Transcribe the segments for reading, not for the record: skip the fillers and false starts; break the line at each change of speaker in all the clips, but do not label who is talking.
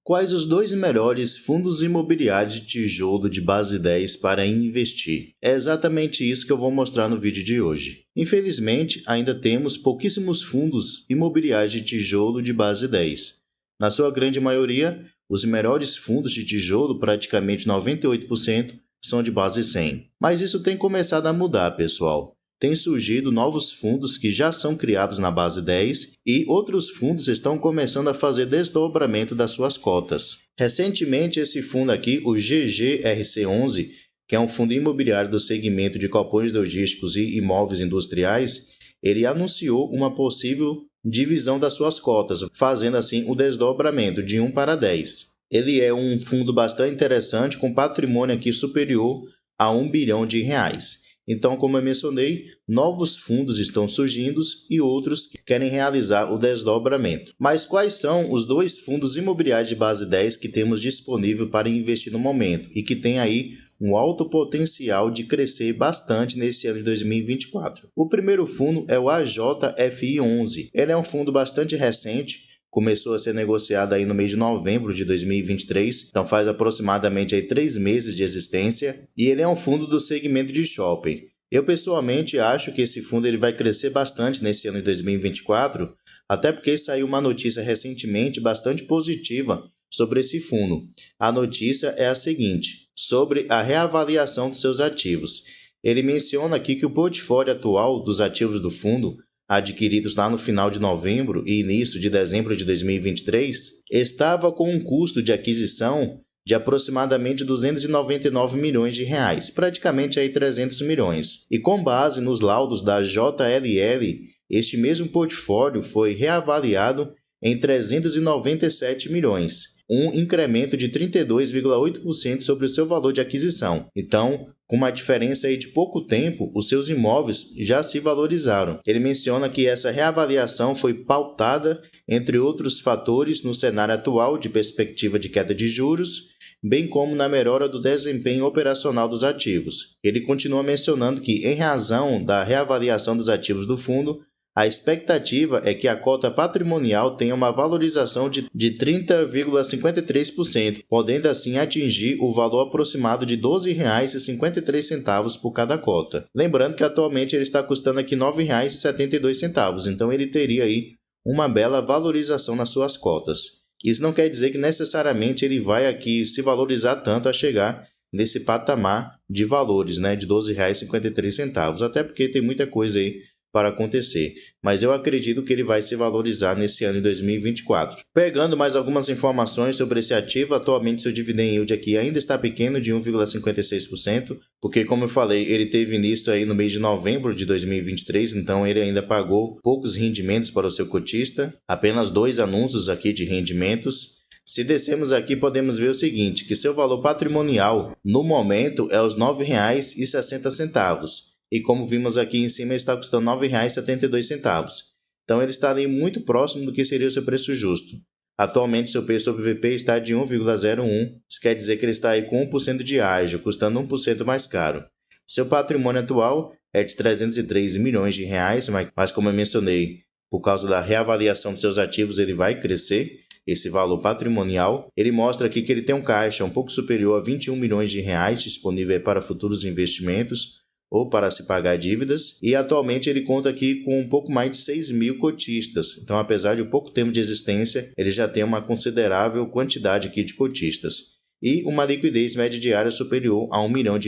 Quais os dois melhores fundos imobiliários de tijolo de base 10 para investir? É exatamente isso que eu vou mostrar no vídeo de hoje. Infelizmente, ainda temos pouquíssimos fundos imobiliários de tijolo de base 10. Na sua grande maioria, os melhores fundos de tijolo, praticamente 98%, são de base 100. Mas isso tem começado a mudar, pessoal. Tem surgido novos fundos que já são criados na base 10 e outros fundos estão começando a fazer desdobramento das suas cotas. Recentemente, esse fundo aqui, o GGRC11, que é um fundo imobiliário do segmento de galpões logísticos e imóveis industriais, ele anunciou uma possível divisão das suas cotas, fazendo assim o desdobramento de 1 para 10. Ele é um fundo bastante interessante, com patrimônio aqui superior a R$ 1 bilhão. Então, como eu mencionei, novos fundos estão surgindo e outros querem realizar o desdobramento. Mas quais são os dois fundos imobiliários de base 10 que temos disponível para investir no momento e que tem aí um alto potencial de crescer bastante nesse ano de 2024? O primeiro fundo é o AJFI11. Ele é um fundo bastante recente. Começou a ser negociado aí no mês de novembro de 2023, então faz aproximadamente aí 3 meses de existência, e ele é um fundo do segmento de shopping. Eu pessoalmente acho que esse fundo ele vai crescer bastante nesse ano de 2024, até porque saiu uma notícia recentemente bastante positiva sobre esse fundo. A notícia é a seguinte, sobre a reavaliação dos seus ativos. Ele menciona aqui que o portfólio atual dos ativos do fundo, adquiridos lá no final de novembro e início de dezembro de 2023, estava com um custo de aquisição de aproximadamente 299 milhões de reais, praticamente aí 300 milhões. E com base nos laudos da JLL, este mesmo portfólio foi reavaliado em 397 milhões, um incremento de 32,8% sobre o seu valor de aquisição. Então, com uma diferença aí de pouco tempo, os seus imóveis já se valorizaram. Ele menciona que essa reavaliação foi pautada, entre outros fatores, no cenário atual de perspectiva de queda de juros, bem como na melhora do desempenho operacional dos ativos. Ele continua mencionando que, em razão da reavaliação dos ativos do fundo, a expectativa é que a cota patrimonial tenha uma valorização de 30,53%, podendo assim atingir o valor aproximado de R$ 12,53 por cada cota. Lembrando que atualmente ele está custando aqui R$ 9,72, então ele teria aí uma bela valorização nas suas cotas. Isso não quer dizer que necessariamente ele vai aqui se valorizar tanto a chegar nesse patamar de valores, né, de R$ 12,53, até porque tem muita coisa aí para acontecer, mas eu acredito que ele vai se valorizar nesse ano de 2024. Pegando mais algumas informações sobre esse ativo, atualmente seu dividend yield aqui ainda está pequeno, de 1,56%, porque como eu falei, ele teve início aí no mês de novembro de 2023, então ele ainda pagou poucos rendimentos para o seu cotista, apenas 2 anúncios aqui de rendimentos. Se descermos aqui, podemos ver o seguinte, que seu valor patrimonial no momento é os R$ 9,60. E como vimos aqui em cima, está custando R$ 9,72. Então ele está ali muito próximo do que seria o seu preço justo. Atualmente seu preço sobre VP está de 1,01, isso quer dizer que ele está aí com 1% de ágio, custando 1% mais caro. Seu patrimônio atual é de 303 milhões de reais, mas como eu mencionei, por causa da reavaliação dos seus ativos, ele vai crescer esse valor patrimonial. Ele mostra aqui que ele tem um caixa um pouco superior a 21 milhões de reais disponível para futuros investimentos, ou para se pagar dívidas, e atualmente ele conta aqui com um pouco mais de 6 mil cotistas. Então, apesar de pouco tempo de existência, ele já tem uma considerável quantidade aqui de cotistas e uma liquidez média diária superior a R$ 1 milhão.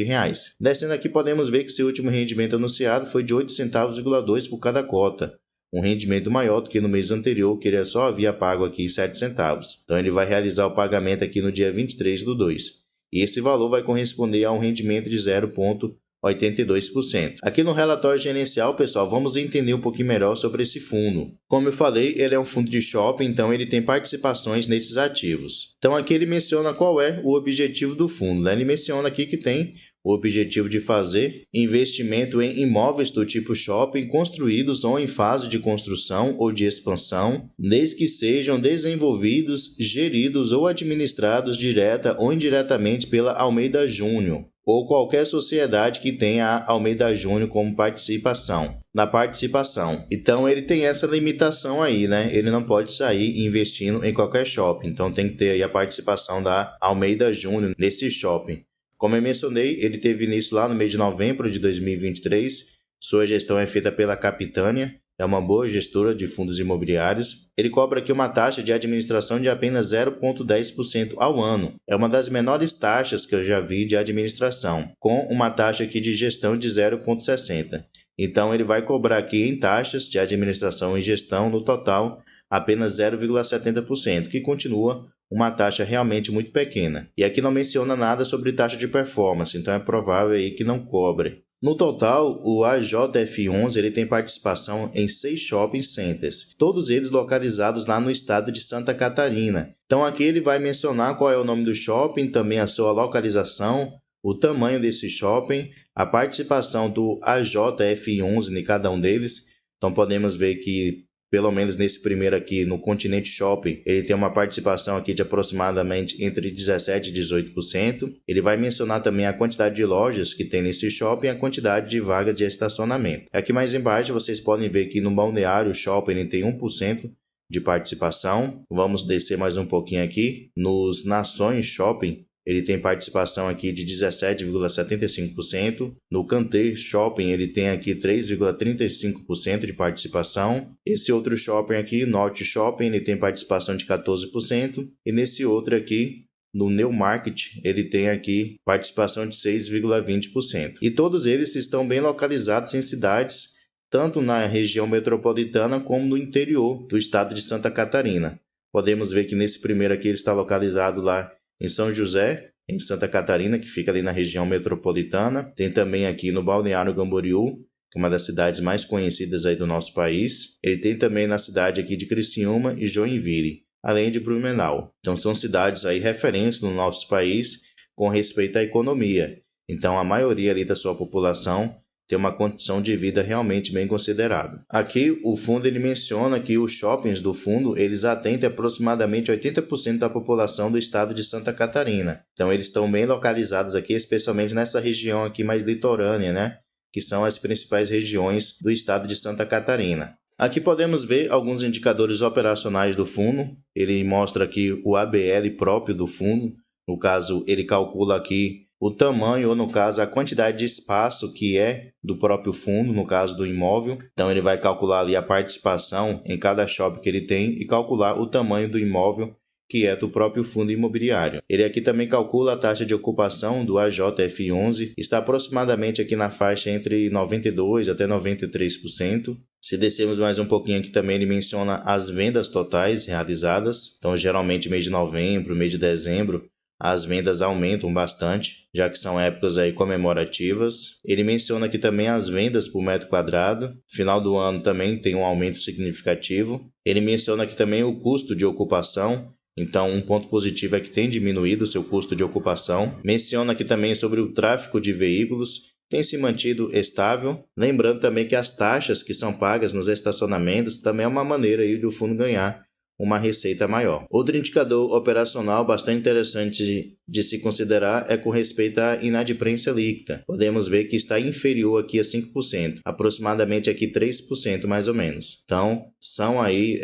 Descendo aqui, podemos ver que seu último rendimento anunciado foi de 8,2 centavos por cada cota, um rendimento maior do que no mês anterior, que ele só havia pago aqui 7 centavos. Então, ele vai realizar o pagamento aqui no dia 23/2. E esse valor vai corresponder a um rendimento de 0,82%. Aqui no relatório gerencial, pessoal, vamos entender um pouquinho melhor sobre esse fundo. Como eu falei, ele é um fundo de shopping, então ele tem participações nesses ativos. Então aqui ele menciona qual é o objetivo do fundo, né? Ele menciona aqui que tem o objetivo de fazer investimento em imóveis do tipo shopping construídos ou em fase de construção ou de expansão, desde que sejam desenvolvidos, geridos ou administrados direta ou indiretamente pela Almeida Júnior. ou qualquer sociedade que tenha a Almeida Júnior como participação. Na participação. Então ele tem essa limitação aí, né? Ele não pode sair investindo em qualquer shopping. Então tem que ter aí a participação da Almeida Júnior nesse shopping. Como eu mencionei, ele teve início lá no mês de novembro de 2023. Sua gestão é feita pela Capitânia. É uma boa gestora de fundos imobiliários. Ele cobra aqui uma taxa de administração de apenas 0,10% ao ano. É uma das menores taxas que eu já vi de administração, com uma taxa aqui de gestão de 0,60%. Então, ele vai cobrar aqui em taxas de administração e gestão, no total, apenas 0,70%, que continua uma taxa realmente muito pequena. E aqui não menciona nada sobre taxa de performance, então é provável aí que não cobre. No total, o AJF11 ele tem participação em 6 shopping centers, todos eles localizados lá no estado de Santa Catarina. Então aqui ele vai mencionar qual é o nome do shopping, também a sua localização, o tamanho desse shopping, a participação do AJF11 em cada um deles. Então podemos ver que, pelo menos nesse primeiro aqui, no Continente Shopping, ele tem uma participação aqui de aproximadamente entre 17% e 18%. Ele vai mencionar também a quantidade de lojas que tem nesse shopping e a quantidade de vagas de estacionamento. Aqui mais embaixo vocês podem ver que no Balneário Shopping ele tem 1% de participação. Vamos descer mais um pouquinho aqui. Nos Nações Shopping, ele tem participação aqui de 17,75%. No Canter Shopping, ele tem aqui 3,35% de participação. Esse outro shopping aqui, Norte Shopping, ele tem participação de 14%. E nesse outro aqui, no New Market, ele tem aqui participação de 6,20%. E todos eles estão bem localizados em cidades, tanto na região metropolitana como no interior do estado de Santa Catarina. Podemos ver que nesse primeiro aqui ele está localizado lá em São José, em Santa Catarina, que fica ali na região metropolitana. Tem também aqui no Balneário Camboriú, que é uma das cidades mais conhecidas aí do nosso país. Ele tem também na cidade aqui de Criciúma e Joinville, além de Blumenau. Então são cidades aí referentes no nosso país com respeito à economia. Então a maioria ali da sua população tem uma condição de vida realmente bem considerável. Aqui o fundo ele menciona que os shoppings do fundo eles atendem aproximadamente 80% da população do estado de Santa Catarina. Então eles estão bem localizados aqui, especialmente nessa região aqui mais litorânea, né? Que são as principais regiões do estado de Santa Catarina. Aqui podemos ver alguns indicadores operacionais do fundo. Ele mostra aqui o ABL próprio do fundo. No caso, ele calcula aqui o tamanho, ou no caso, a quantidade de espaço que é do próprio fundo, no caso do imóvel. Então ele vai calcular ali a participação em cada shopping que ele tem e calcular o tamanho do imóvel que é do próprio fundo imobiliário. Ele aqui também calcula a taxa de ocupação do AJF11, está aproximadamente aqui na faixa entre 92% até 93%. Se descermos mais um pouquinho aqui também ele menciona as vendas totais realizadas. Então geralmente mês de novembro, mês de dezembro, as vendas aumentam bastante, já que são épocas aí comemorativas. Ele menciona aqui também as vendas por metro quadrado. Final do ano também tem um aumento significativo. Ele menciona aqui também o custo de ocupação. Então, um ponto positivo é que tem diminuído o seu custo de ocupação. Menciona aqui também sobre o tráfego de veículos. Tem se mantido estável. Lembrando também que as taxas que são pagas nos estacionamentos também é uma maneira aí do fundo ganhar uma receita maior. Outro indicador operacional bastante interessante de se considerar é com respeito à inadimplência líquida. Podemos ver que está inferior aqui a 5%, aproximadamente aqui 3% mais ou menos. Então, são aí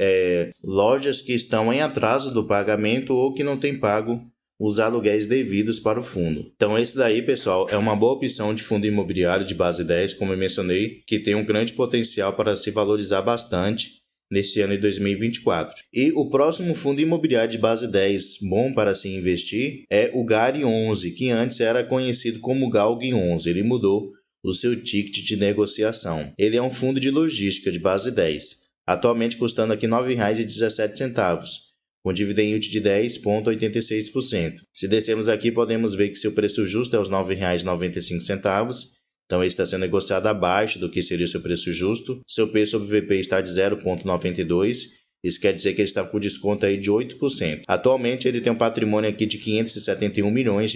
lojas que estão em atraso do pagamento ou que não têm pago os aluguéis devidos para o fundo. Então esse daí, pessoal, é uma boa opção de fundo imobiliário de base 10, como eu mencionei, que tem um grande potencial para se valorizar bastante nesse ano de 2024. E o próximo fundo imobiliário de base 10 bom para se investir é o GARI 11, que antes era conhecido como GALG 11. Ele mudou o seu ticket de negociação. Ele é um fundo de logística de base 10, atualmente custando aqui R$ 9,17, com dividend yield de 10,86%. Se descermos aqui, podemos ver que seu preço justo é os R$ 9,95. Então, ele está sendo negociado abaixo do que seria o seu preço justo. Seu P sobre VP está de 0,92. Isso quer dizer que ele está com desconto aí de 8%. Atualmente, ele tem um patrimônio aqui de R$ 571 milhões.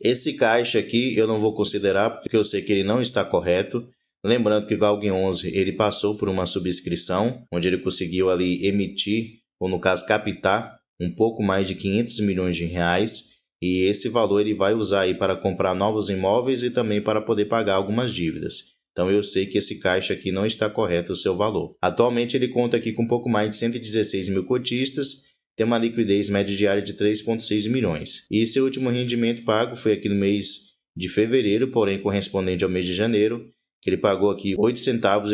Esse caixa aqui eu não vou considerar, porque eu sei que ele não está correto. Lembrando que o GALG 11 ele passou por uma subscrição, onde ele conseguiu ali emitir, ou no caso captar, um pouco mais de R$ 500 milhões. e esse valor ele vai usar aí para comprar novos imóveis e também para poder pagar algumas dívidas. Então eu sei que esse caixa aqui não está correto o seu valor. Atualmente ele conta aqui com um pouco mais de 116 mil cotistas, tem uma liquidez média diária de 3,6 milhões. E seu último rendimento pago foi aqui no mês de fevereiro, porém correspondente ao mês de janeiro, que ele pagou aqui 8 centavos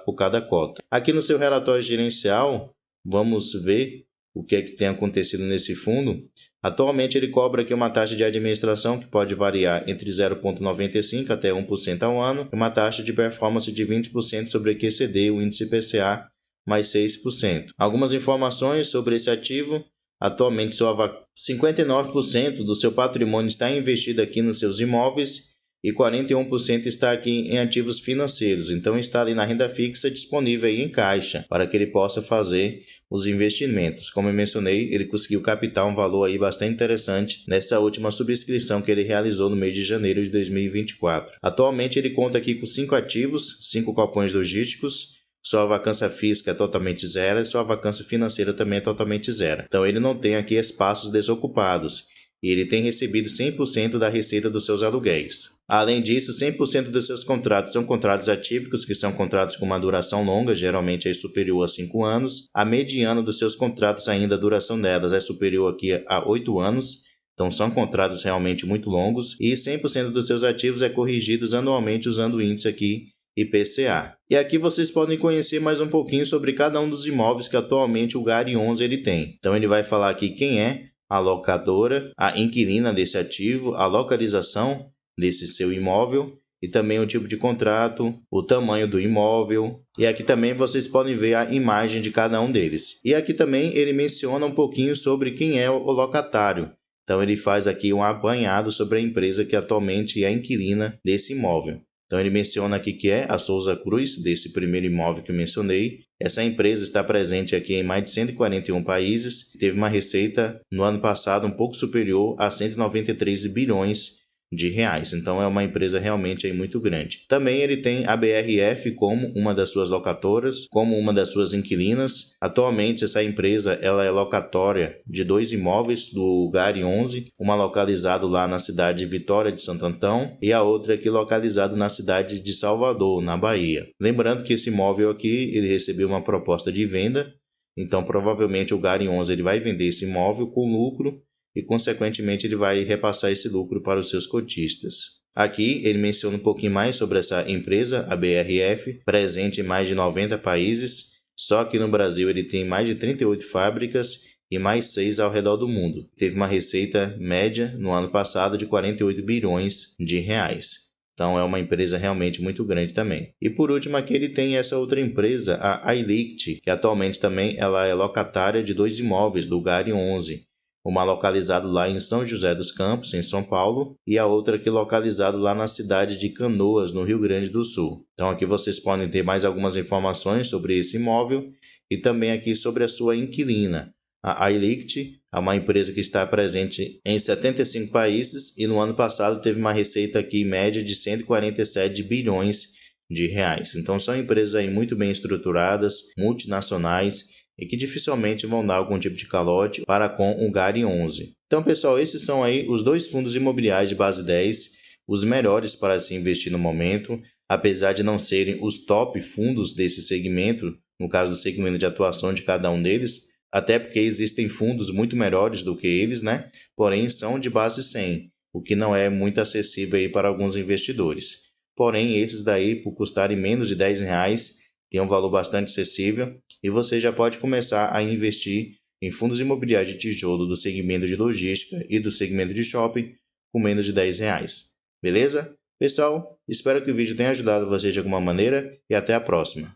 por cada cota. Aqui no seu relatório gerencial, vamos ver o que é que tem acontecido nesse fundo. Atualmente ele cobra aqui uma taxa de administração que pode variar entre 0,95% até 1% ao ano, e uma taxa de performance de 20% sobre a QCD, o índice PCA, mais 6%. Algumas informações sobre esse ativo. Atualmente 59% do seu patrimônio está investido aqui nos seus imóveis e 41% está aqui em ativos financeiros. Então está ali na renda fixa disponível aí em caixa para que ele possa fazer os investimentos. Como eu mencionei, ele conseguiu captar um valor aí bastante interessante nessa última subscrição que ele realizou no mês de janeiro de 2024. Atualmente ele conta aqui com 5 ativos, 5 galpões logísticos. Sua vacância física é totalmente zero e sua vacância financeira também é totalmente zero. Então ele não tem aqui espaços desocupados e ele tem recebido 100% da receita dos seus aluguéis. Além disso, 100% dos seus contratos são contratos atípicos, que são contratos com uma duração longa, geralmente é superior a 5 anos. A mediana dos seus contratos ainda, a duração delas é superior aqui a 8 anos. Então são contratos realmente muito longos e 100% dos seus ativos é corrigidos anualmente usando o índice aqui IPCA. E aqui vocês podem conhecer mais um pouquinho sobre cada um dos imóveis que atualmente o GARI 11 ele tem. Então ele vai falar aqui quem é a locadora, a inquilina desse ativo, a localização desse seu imóvel e também o tipo de contrato, o tamanho do imóvel. E aqui também vocês podem ver a imagem de cada um deles. E aqui também ele menciona um pouquinho sobre quem é o locatário. Então ele faz aqui um apanhado sobre a empresa que atualmente é a inquilina desse imóvel. Então ele menciona aqui que é a Souza Cruz, desse primeiro imóvel que eu mencionei. Essa empresa está presente aqui em mais de 141 países. Teve uma receita no ano passado um pouco superior a 193 bilhões de reais. Então é uma empresa realmente aí muito grande. Também ele tem a BRF como uma das suas locadoras, como uma das suas inquilinas. Atualmente essa empresa ela é locatória de 2 imóveis do GARI 11, uma localizado lá na cidade de Vitória de Santo Antão e a outra aqui localizado na cidade de Salvador, na Bahia. Lembrando que esse imóvel aqui ele recebeu uma proposta de venda, então provavelmente o GARI 11 ele vai vender esse imóvel com lucro e, consequentemente, ele vai repassar esse lucro para os seus cotistas. Aqui ele menciona um pouquinho mais sobre essa empresa, a BRF, presente em mais de 90 países. Só que no Brasil ele tem mais de 38 fábricas e mais 6 ao redor do mundo. Teve uma receita média no ano passado de 48 bilhões de reais. Então é uma empresa realmente muito grande também. E por último aqui ele tem essa outra empresa, a iLict, que atualmente também ela é locatária de 2 imóveis do GARI 11. Uma localizada lá em São José dos Campos, em São Paulo, e a outra aqui localizada lá na cidade de Canoas, no Rio Grande do Sul. Então aqui vocês podem ter mais algumas informações sobre esse imóvel e também aqui sobre a sua inquilina. A iLict é uma empresa que está presente em 75 países e no ano passado teve uma receita aqui média de 147 bilhões de reais. Então são empresas aí muito bem estruturadas, multinacionais, e que dificilmente vão dar algum tipo de calote para com o GARI 11. Então, pessoal, esses são aí os 2 fundos imobiliários de base 10, os melhores para se investir no momento, apesar de não serem os top fundos desse segmento, no caso do segmento de atuação de cada um deles, até porque existem fundos muito melhores do que eles, né? Porém, são de base 100, o que não é muito acessível aí para alguns investidores. Porém, esses daí, por custarem menos de R$10, tem um valor bastante acessível e você já pode começar a investir em fundos imobiliários de tijolo do segmento de logística e do segmento de shopping com menos de R$10. Beleza? Pessoal, espero que o vídeo tenha ajudado vocês de alguma maneira e até a próxima.